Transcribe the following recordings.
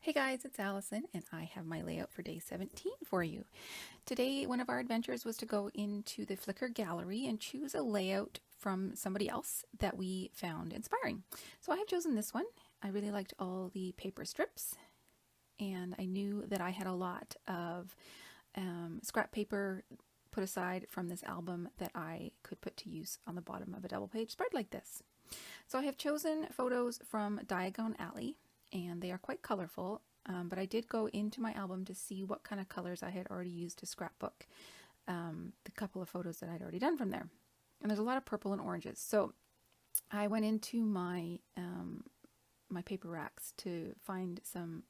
Hey guys, it's Allison and I have my layout for day 17 for you. Today, one of our adventures was to go into the Flickr gallery and choose a layout from somebody else that we found inspiring. So I have chosen this one. I really liked all the paper strips and I knew that I had a lot of scrap paper put aside from this album that I could put to use on the bottom of a double page spread like this. So I have chosen photos from Diagon Alley, and they are quite colorful, but I did go into my album to see what kind of colors I had already used to scrapbook the couple of photos that I'd already done from there. And there's a lot of purple and oranges. So I went into my my paper racks to find some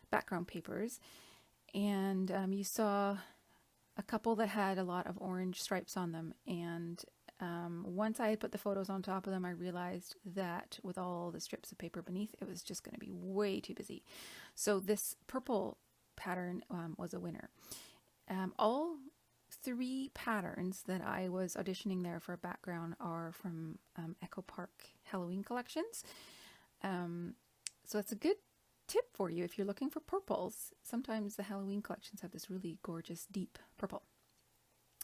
background papers, and you saw a couple that had a lot of orange stripes on them, and once I had put the photos on top of them, I realized that with all the strips of paper beneath, it was just going to be way too busy. So this purple pattern was a winner. All three patterns that I was auditioning there for a background are from Echo Park Halloween collections. So it's a good tip for you if you're looking for purples. Sometimes the Halloween collections have this really gorgeous deep purple.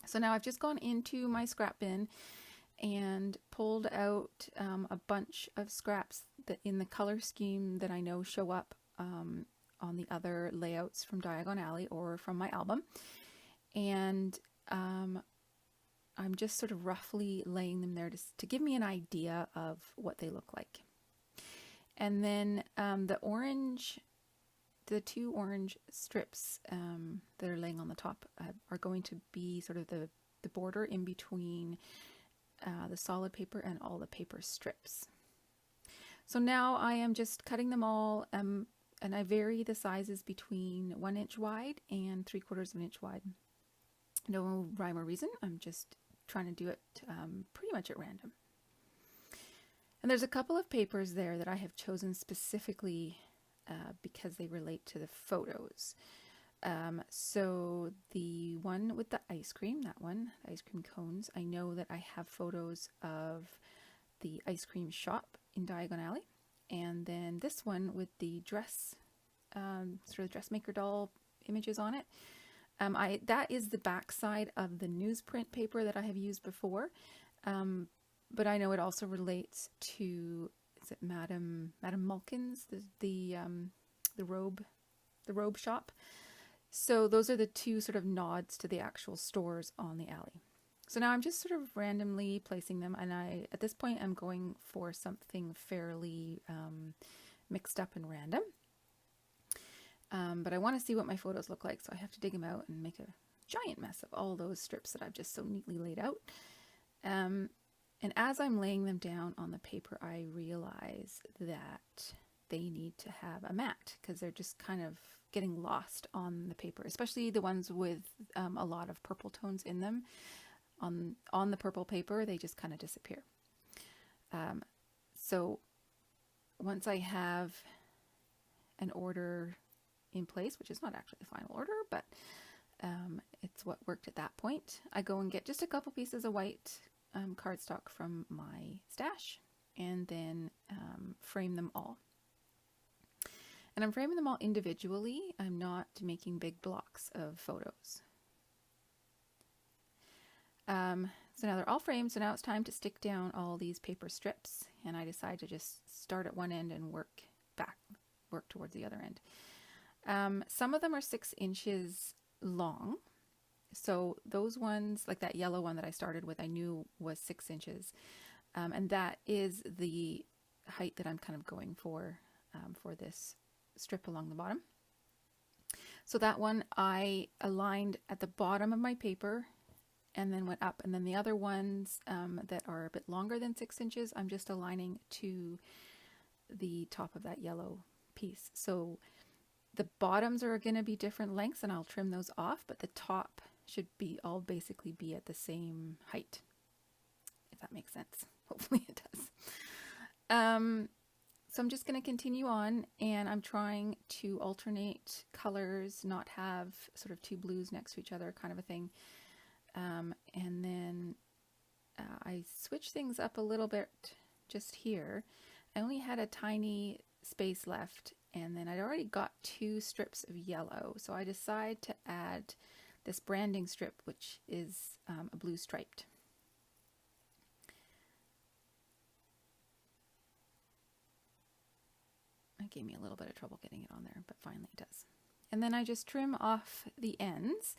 So now I've just gone into my scrap bin and pulled out a bunch of scraps that in the color scheme that I know show up on the other layouts from Diagon Alley or from my album. And I'm just sort of roughly laying them there to give me an idea of what they look like. And then the two orange strips that are laying on the top are going to be sort of the border in between the solid paper and all the paper strips. So now I am just cutting them all, and I vary the sizes between 1 inch wide and 3/4 of an inch wide. No rhyme or reason, I'm just trying to do it pretty much at random. And there's a couple of papers there that I have chosen specifically because they relate to the photos. So the one with the ice cream, that one, the ice cream cones, I know that I have photos of the ice cream shop in Diagon Alley. And then this one with the dress, sort of dressmaker doll images on it. That is the back side of the newsprint paper that I have used before. But I know it also relates to, is it Madame Mulkins, the robe shop. So those are the two sort of nods to the actual stores on the alley. So now I'm just sort of randomly placing them, and at this point I'm going for something fairly mixed up and random. But I want to see what my photos look like, so I have to dig them out and make a giant mess of all those strips that I've just so neatly laid out. And as I'm laying them down on the paper, I realize that they need to have a mat because they're just kind of getting lost on the paper, especially the ones with a lot of purple tones in them. On the purple paper, they just kind of disappear. So once I have an order in place, which is not actually the final order, but it's what worked at that point, I go and get just a couple pieces of white cardstock from my stash and then frame them all. And I'm framing them all individually. I'm not making big blocks of photos. So now they're all framed, so now it's time to stick down all these paper strips, and I decide to just start at one end and work towards the other end. Some of them are 6 inches long. So those ones, like that yellow one that I started with, I knew was 6 inches. And that is the height that I'm kind of going for this strip along the bottom. So that one I aligned at the bottom of my paper and then went up. And then the other ones that are a bit longer than 6 inches, I'm just aligning to the top of that yellow piece. So the bottoms are going to be different lengths and I'll trim those off, but the top should all basically be at the same height, if that makes sense. Hopefully it does. So I'm just going to continue on, and I'm trying to alternate colors, not have sort of two blues next to each other kind of a thing. And then I switch things up a little bit just here. I only had a tiny space left and then I'd already got 2 strips of yellow, so I decided to add this branding strip, which is a blue striped. It gave me a little bit of trouble getting it on there, but finally it does. And then I just trim off the ends.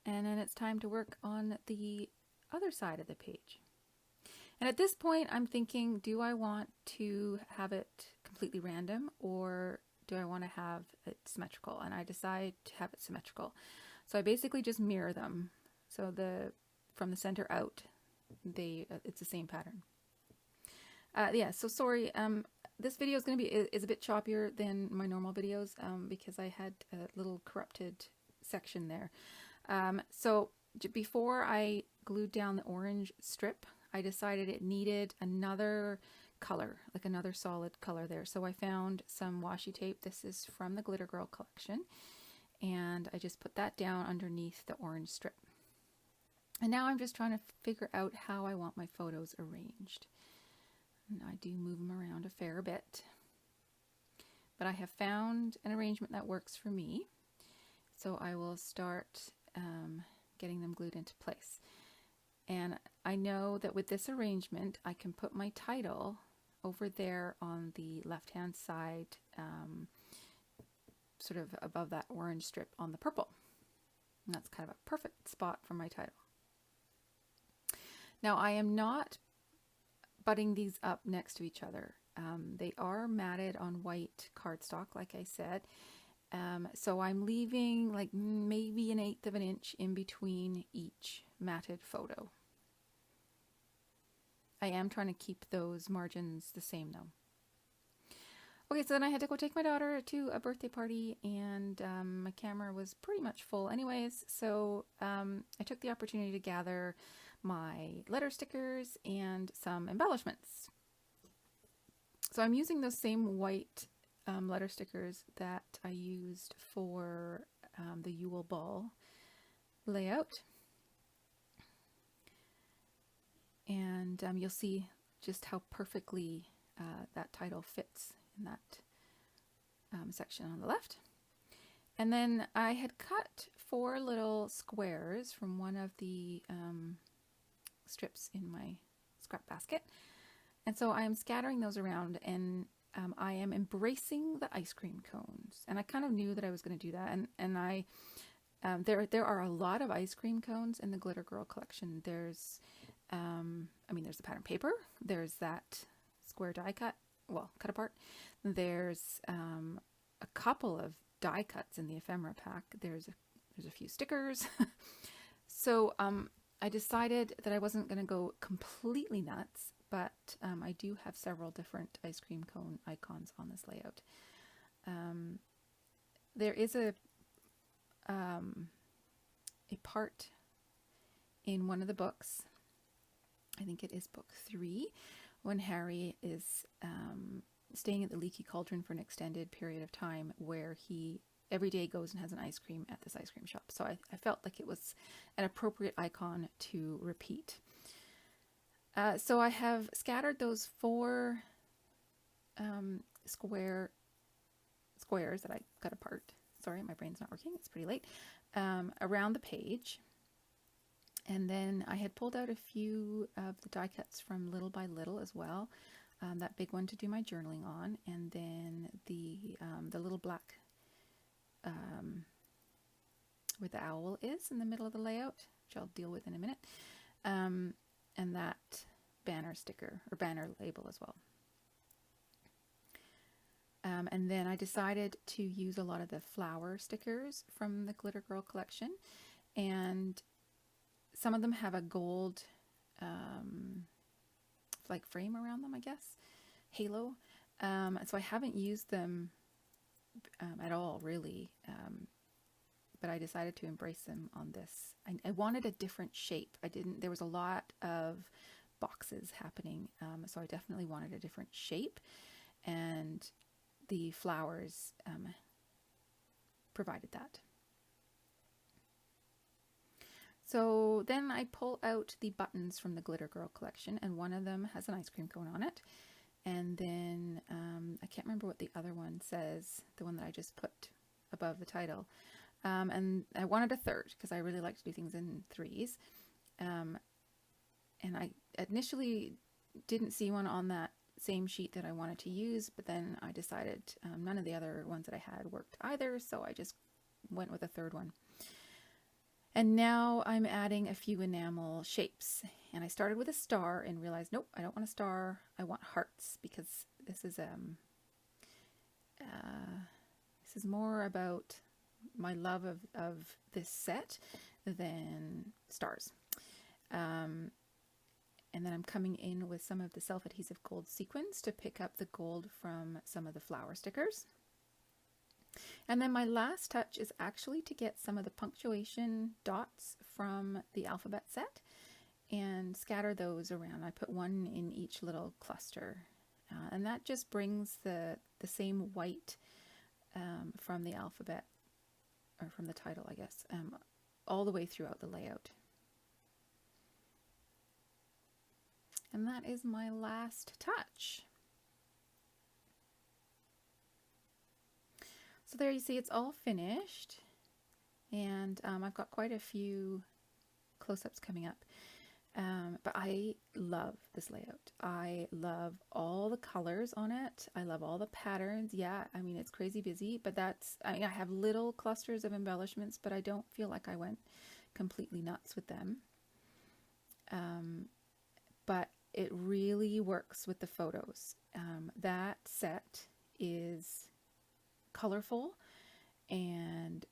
And then it's time to work on the other side of the page. And at this point, I'm thinking, do I want to have it completely random, or do I want to have it symmetrical? And I decide to have it symmetrical. So I basically just mirror them. So from the center out, it's the same pattern. Yeah, so sorry, this video is going to be is a bit choppier than my normal videos because I had a little corrupted section there. So before I glued down the orange strip, I decided it needed another color, like another solid color there. So I found some washi tape. This is from the Glitter Girl collection. And I just put that down underneath the orange strip. And now I'm just trying to figure out how I want my photos arranged. And I do move them around a fair bit. But I have found an arrangement that works for me. So I will start getting them glued into place. And I know that with this arrangement, I can put my title over there on the left-hand side, sort of above that orange strip on the purple. And that's kind of a perfect spot for my title. Now I am not butting these up next to each other. They are matted on white cardstock, like I said. So I'm leaving like maybe 1/8 of an inch in between each matted photo. I am trying to keep those margins the same though. Okay, so then I had to go take my daughter to a birthday party, and my camera was pretty much full anyways, so I took the opportunity to gather my letter stickers and some embellishments. So I'm using those same white letter stickers that I used for the Yule Ball layout. And you'll see just how perfectly that title fits in that section on the left. And then I had cut 4 little squares from one of the strips in my scrap basket. And so I am scattering those around, and I am embracing the ice cream cones. And I kind of knew that I was going to do that. And I there are a lot of ice cream cones in the Glitter Girl collection. There's there's the pattern paper. There's that square die cut, well, cut apart. There's a couple of die cuts in the ephemera pack. There's a few stickers. So I decided that I wasn't going to go completely nuts, but I do have several different ice cream cone icons on this layout. There is a part in one of the books, I think it is book 3, when Harry is staying at the Leaky Cauldron for an extended period of time, where he every day goes and has an ice cream at this ice cream shop. So I felt like it was an appropriate icon to repeat. So I have scattered those 4 squares that I cut apart. Sorry, my brain's not working. It's pretty late. Around the page. And then I had pulled out a few of the die cuts from Little by Little as well. That big one to do my journaling on, and then the little black where the owl is in the middle of the layout, which I'll deal with in a minute, and that banner sticker or banner label as well. And then I decided to use a lot of the flower stickers from the Glitter Girl collection, and some of them have a gold like frame around them, I guess, halo. So I haven't used them at all really, but I decided to embrace them on this. I wanted a different shape. There was a lot of boxes happening, so I definitely wanted a different shape, and the flowers provided that. So then I pull out the buttons from the Glitter Girl collection, and one of them has an ice cream cone on it. And then I can't remember what the other one says, the one that I just put above the title. And I wanted a third because I really like to do things in threes. And I initially didn't see one on that same sheet that I wanted to use, but then I decided none of the other ones that I had worked either, so I just went with a third one. And now I'm adding a few enamel shapes. And I started with a star and realized, nope, I don't want a star. I want hearts, because this is more about my love of this set than stars. And then I'm coming in with some of the self-adhesive gold sequins to pick up the gold from some of the flower stickers. And then my last touch is actually to get some of the punctuation dots from the alphabet set and scatter those around. I put one in each little cluster, and that just brings the same white from the alphabet, or from the title, I guess, all the way throughout the layout. And that is my last touch. So there you see it's all finished, and I've got quite a few close-ups coming up, but I love this layout. I love all the colors on it. I love all the patterns. Yeah, I mean, it's crazy busy, but I have little clusters of embellishments, but I don't feel like I went completely nuts with them. But it really works with the photos. That set is colorful and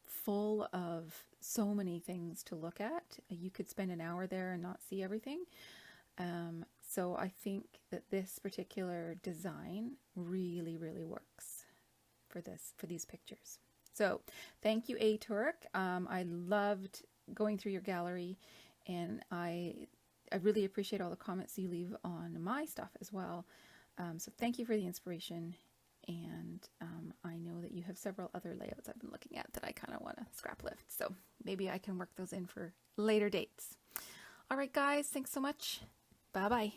full of so many things to look at. You could spend an hour there and not see everything. So I think that this particular design really works for these pictures. So thank you, Aturek. I loved going through your gallery, and I really appreciate all the comments you leave on my stuff as well. So thank you for the inspiration. And I know that you have several other layouts I've been looking at that I kind of want to scrap lift. So maybe I can work those in for later dates. All right, guys, thanks so much. Bye-bye.